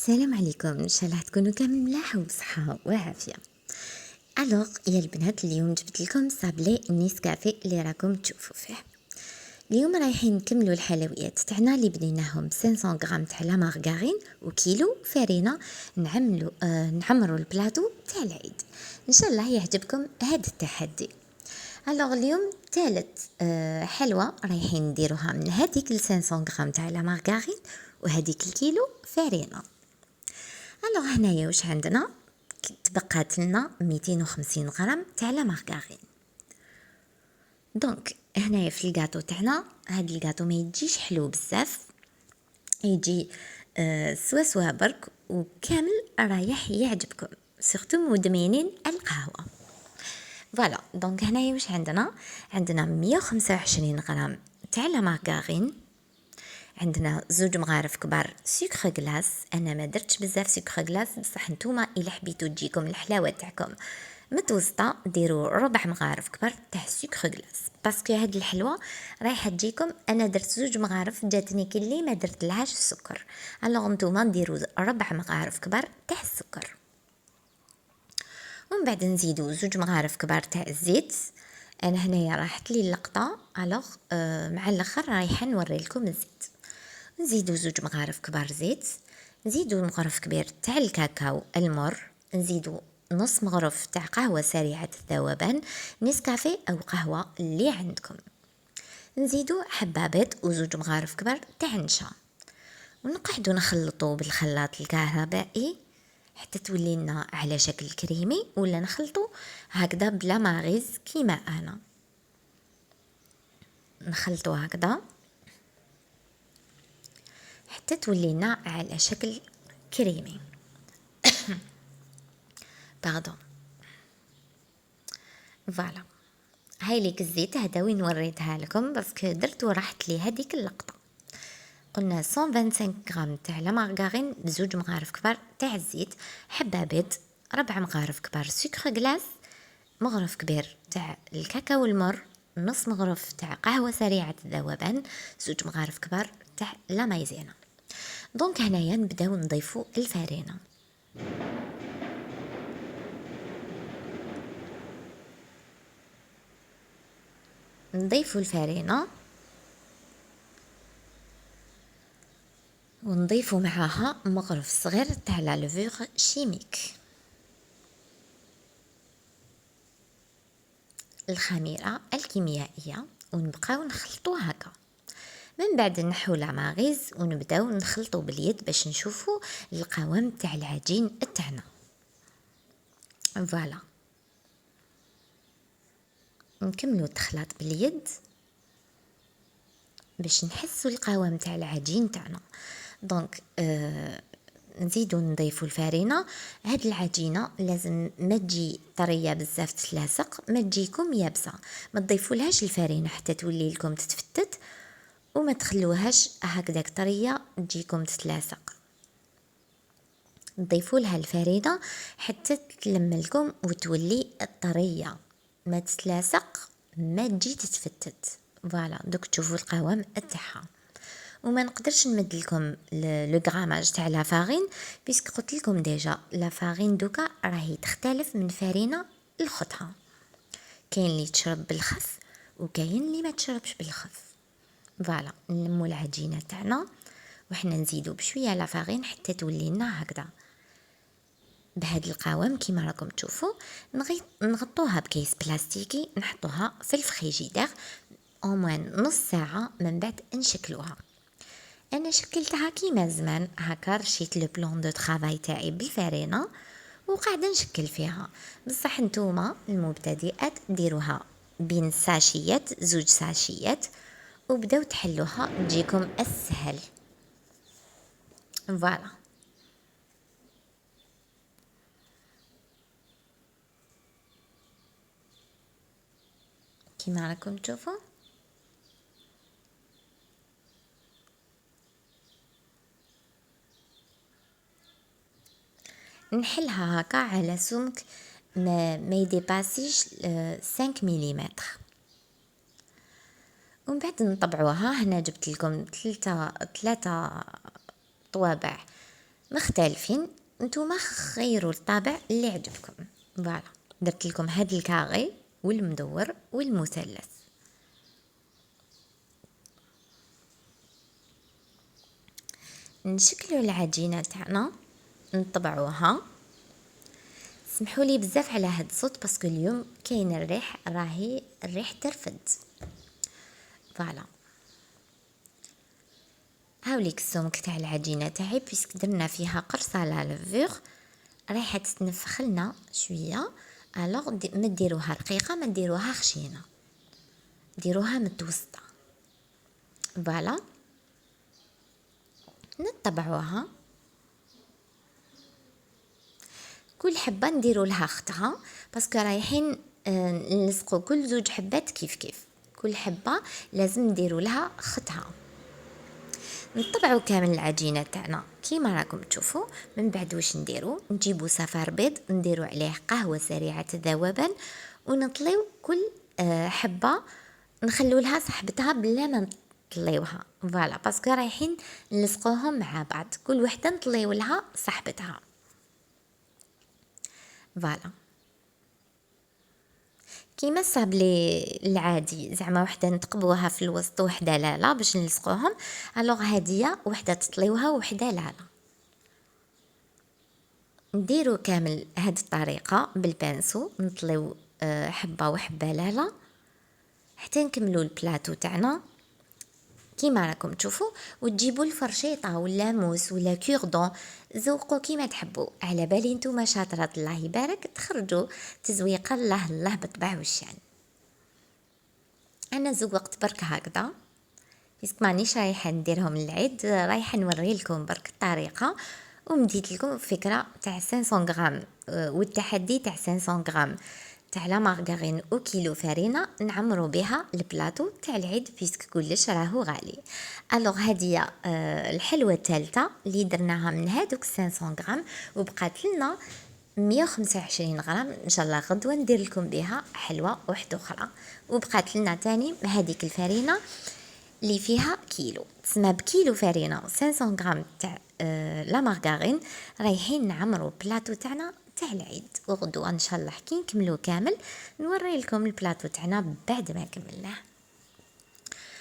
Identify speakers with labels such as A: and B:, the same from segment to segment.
A: السلام عليكم، ان شاء الله تكونوا كامل ملاح وبصحه وعافيه. الوغ يا البنات، اليوم جبت لكم صابلي نيسكافي اللي راكم تشوفوا فيه. اليوم رايحين نكملوا الحلويات تاعنا اللي بديناهم 500 غرام تاع لا مارغارين وكيلو فرينه. نعمروا البلاطو تاع العيد. ان شاء الله يعجبكم هذا التحدي. الوغ اليوم ثالث حلوه رايحين نديروها من هذيك 500 غرام تاع لا مارغارين وهذيك الكيلو فرينه. الوغ هنايا واش عندنا؟ تبقات لنا 250 غرام تاع لا مارغارين. دونك هنايا في الكاطو تاعنا، هاد الكاطو ما يجيش حلو بزاف، يجي سوا برك وكامل رايح يعجبكم، سورتو مدمنين القهوه. فوالا، دونك هنايا واش عندنا 125 غرام تاع لا مارغارين، عندنا 2 مغارف كبار سكر غلاس. انا ما درتش بزاف سكر غلاس، بصح نتوما الا حبيتو تجيكم الحلاوه تاعكم متوسطه ديروا 4 مغارف كبار تاع سكر غلاس، باسكو هاد الحلوه رايحه تجيكم. انا درت 2 مغارف، جاتني كلي ما درت لهاش السكر، الوغ نتوما ديروا 4 مغارف كبار تاع السكر. ومن بعد نزيدوا 2 مغارف كبار تاع الزيت. انا هنايا راحت لي اللقطه، الوغ مع الاخر رايحه نوري لكم الزيت. نزيدو 2 مغارف كبار زيت، نزيدو مغرف كبير تاع الكاكاو المر، نزيدو نص مغرف تاع قهوة سريعة الذوبان نسكافيه أو قهوة اللي عندكم، نزيدو حبة بيض و2 مغارف كبار تاع نشا، ونقعدو نخلطو بالخلاط الكهربائي حتى تولي لنا على شكل كريمي، ولا نخلطو هكذا بلا ماغيز كيما أنا نخلطو هكذا حتى تولينا على شكل كريمي. باردون. فوالا، هاي ليك الزيت هذا وين وريتها لكم باسكو درت وراحت لي هذيك اللقطه. قلنا 125 غرام تاع لا مارغارين، 2 مغارف كبار تاع الزيت، حبه بيض، 4 مغارف كبار سكر غلاس، مغرف كبير تاع الكاكاو المر، نص مغرف تاع قهوه سريعه الذوبان، 2 مغارف كبار تاع لا مايزينا. دونك هنايا نبداو نضيفو الفارينه. نضيفو الفارينه ونضيفو معاها مغرف صغير تاع لا لوفور شيميك، الخميره الكيميائيه، ونبقاو نخلطو هكا. من بعد نحو لا ماغيز ونبداو نخلطو باليد باش نشوفو القوام تاع العجين تاعنا. فوالا، نكملو التخلاط باليد باش نحسو القوام تاع العجين تاعنا. دونك نزيدو نضيفو الفارينه. هاد العجينه لازم ما تجي طريه بزاف تتلاصق، ما تجيكم يابسه، ما تضيفولهاش الفارينه حتى تولي لكم تتفتت، وما تخلوهاش هكذاك طريه تجيكم تتلاصق. نضيفوا لها الفرينه حتى تلم لكم وتولي طريه، ما تتلاصق، ما تجي تتفتت. فوالا، دوك تشوفوا القوام تاعها. وما نقدرش نمد لكم لو غراماج تاع لا فارين، بيسك قلت لكم ديجا لا فارين دوكا راهي تختلف من فرينه لخطها، كاين اللي تشرب بالخف وكاين اللي ما تشربش بالخف. فوالا، نلمو العجينه تاعنا وحنا نزيدو بشويه لا فارين حتى تولي لنا هكذا بهذا القوام كيما راكم تشوفوا. نغطوها بكيس بلاستيكي، نحطوها في الفريجيدير او موان نص ساعه، من بعد نشكلوها. انا شكلتها كيما زمان هكا، رشيت لو بلون دو طرافاي تاعي بالفارينه وقاعده نشكل فيها. بصح نتوما المبتدئات ديروها بين ساشيات، 2 ساشيات، وبداو تحلوها تجيكم اسهل. فوالا، كيما راكم تشوفوا. نحلها هكا على سمك ما يديباسيش 5 مليمتر، ومن بعد نطبعوها. هنا جبت لكم ثلاثة طوابع مختلفين، نتوما خيروا الطابع اللي عجبكم. فوالا درت لكم هاد الكاغي والمدور والمثلث. نشكلوا العجينه تاعنا، نطبعوها. سمحوا لي بزاف على هاد الصوت باسكو اليوم كاين الريح، راهي الريح ترفد. فوالا هاوليك السمك تاع العجينه تاعي، بيسك درنا فيها قرصه لا لافور، رايحه تتنفخ لنا شويه. الوغ ما ديروها رقيقه، ما ديروها خشينه، ديروها متوسطه. فوالا نطبعوها، كل حبه نديروا لها اختها باسكو رايحين نلصقوا كل زوج حبات كيف كيف، كل حبه لازم نديروا لها اختها. نطبعوا كامل العجينه تاعنا كيما راكم تشوفوا. من بعد واش نديروا؟ نجيبوا صفار بيض، نديروا عليه قهوه سريعه الذوبان، ونطليو كل حبه، نخلوا لها صاحبتها بلا ما نطليوها. فوالا باسكو رايحين نلصقوهم مع بعض، كل وحده نطليو لها صاحبتها. فوالا كيما الصابلي العادي، زعما وحده نتقبوها في الوسط وحده لا باش نلصقوهم. الوغ هاديه وحده تطليوها وحده لا. نديرو كامل هاد الطريقه بالبانسو، نطليو حبه وحبه لالا حتى نكملو البلاطو تاعنا كيما راكم تشوفوا. وتجيبوا الفرشيطه ولا موس ولا كوردون، ذوقوا كيما تحبوا. على بالي نتوما شاطرات الله يبارك تخرجوا تزويقه الله بالطبع والشان. انا زوقت برك هكذا بيسك مانيش رايحه نديرهم للعيد، رايحه نوري لكم برك الطريقه، ومديت لكم فكره تاع 500 غرام والتحدي تاع 500 غرام تاع لا مارغرين او كيلو فرينه نعمروا بها البلاطو تاع العيد بيسك كلش راهو غالي. الوغ هذه الحلوه الثالثه اللي درناها من هذوك 500 غرام، وبقات لنا 125 غرام. ان شاء الله غدوه ندير لكم بها حلوه واحده اخرى. وبقات لنا تاني هذيك الفرينه اللي فيها كيلو، تسمى بكيلو فرينه 500 غرام تاع لا مارغرين رايحين نعمروا بلاطو تاعنا تاع العيد. وغدوه ان شاء الله كي نكملو كامل نوري لكم البلاطو تاعنا بعد ما كملناه.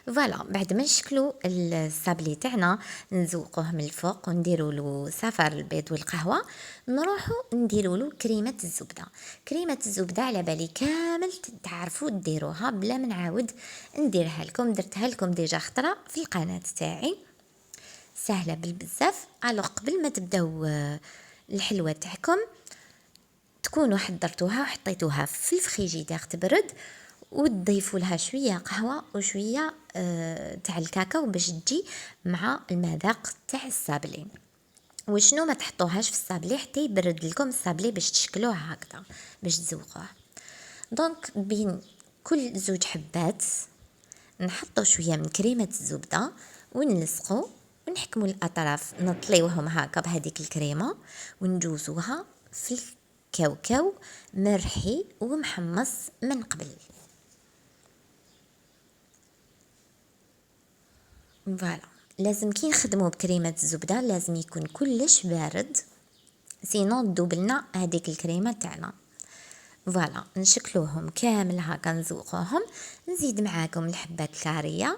A: فوالا بعد ما نشكلوا الصابلي تاعنا نزوقوه من الفوق ونديروا له صفار البيض والقهوه، نروحوا نديروا له كريمه الزبده. كريمه الزبده على بالي كامل تعرفوا ديروها بلا ما نعاود نديرها لكم، درتها لكم ديجا خطره في القناه تاعي، سهله بالبزاف. الوغ قبل ما تبداو الحلوه تاعكم تكونوا حضرتوها وحطيتوها في الفريجيدير تبرد، وتضيفوا لها شويه قهوه وشويه تاع الكاكاو باش تجي مع المذاق تاع الصابلي. وشنو ما تحطوهاش في الصابلي حتى يبرد لكم الصابلي باش تشكلوه هكذا باش تزوقوه. دونك بين كل زوج حبات نحطو شويه من كريمه الزبده ونلصقو ونحكموا الاطراف، نطليوهم هكا بهذيك الكريمه ونجوزوها في الكاوكاو مرحي ومحمص من قبل. فوالا لازم كي نخدمو بكريمه الزبده لازم يكون كلش بارد، سينو تذوب لنا هذيك الكريمه تاعنا. فوالا نشكلوهم كامل هكا نزوقوهم، نزيد معاكم الحبات الكاريه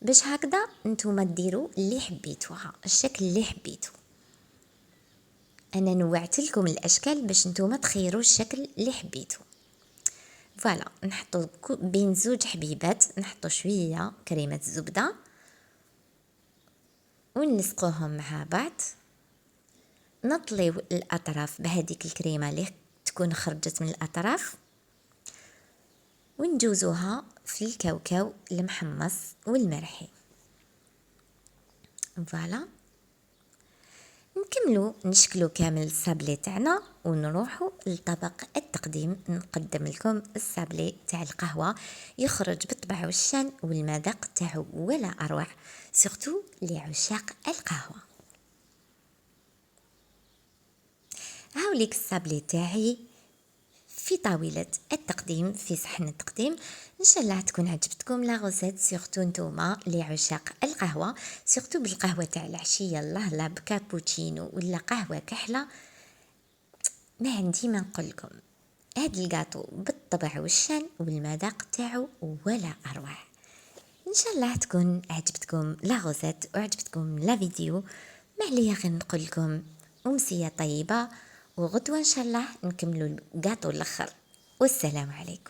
A: باش هكذا نتوما ديروا اللي حبيتوها الشكل اللي حبيتو. انا نوعت لكم الاشكال باش نتوما تخيروا الشكل اللي حبيتو. فوالا نحطو بين زوج حبيبات نحطو شويه كريمه الزبده ونلصقوهم مع بعض، نطليو الاطراف بهذيك الكريمه اللي تكون خرجت من الاطراف ونجوزوها في الكاوكاو المحمص والمرحي. فوالا نكملو نشكلو كامل الصابلي تاعنا ونروحو لطبق التقديم. نقدم لكم الصابلي تاع القهوه يخرج بالطبع والشان والمذاق تاعو ولا اروع، سورتو لعشاق القهوه. هاوليك الصابلي تاعي في طاولة التقديم، في صحن التقديم. ان شاء الله تكون عجبتكم لا غوزيت، سورتو نتوما اللي عشاق القهوة، سورتو بالقهوة تاع العشية، الله لا بكابوتشينو ولا قهوة كحلة. ما عندي ما نقولكم، هاد الكاطو بالطبع والشان والمذاق تاعو ولا اروع. ان شاء الله تكون عجبتكم لا غوزيت وعجبتكم لا فيديو. ما عليا غير نقولكم امسية طيبة، وغدوة ان شاء الله نكملوا الكاطو الاخر. والسلام عليكم.